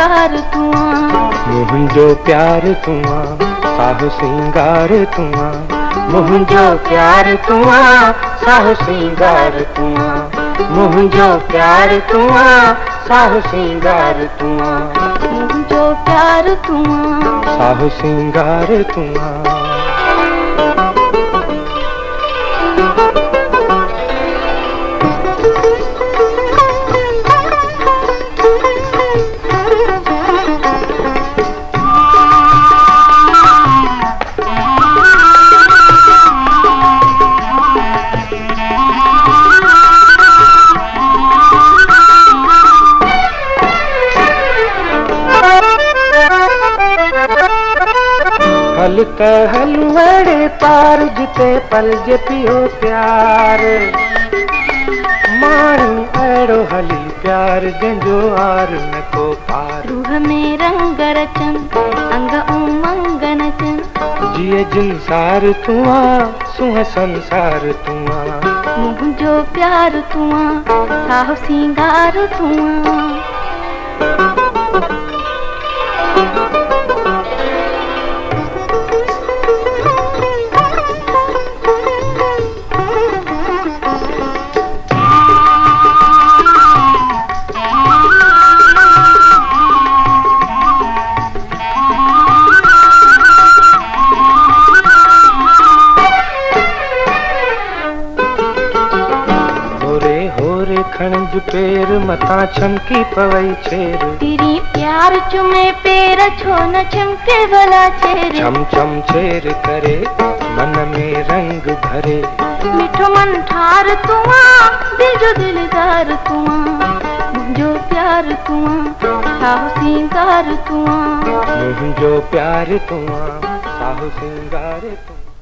सिंगार तुआ मुंहिंजो प्यार तुआ साहु सिंगार तुआ मुंहिंजो प्यार तुआ साहु सिंगार तुआ मुंहिंजो प्यार तुआ साहु सिंगार तुआ मुंहिंजो प्यार तुआ साहु सिंगार तुआ हल त हल वड़े पार जिते पलज पियो प्यार माण्हू अहिड़ो हली प्यार जंहिंजो आर न को पार रूह में रंग रचन अंग उमंग नचन जिए जिनसार तुआ सुह संसार तुआ मुंहिंजो प्यार तुआ साहु सिंगार तुआ खणज पेर मथा छमकी पवई छेर तेरी प्यार चुमे पेर छो न चमके भला छेर छम छम छेर करे मन में रंग भरे मिठो मन ठार तुआ दिल जो दिलदार तुआ मुंहिंजो प्यार तुआ साहु सिंगार तुआ मुंहिंजो प्यार तुआ साहु सिंगार तुआ।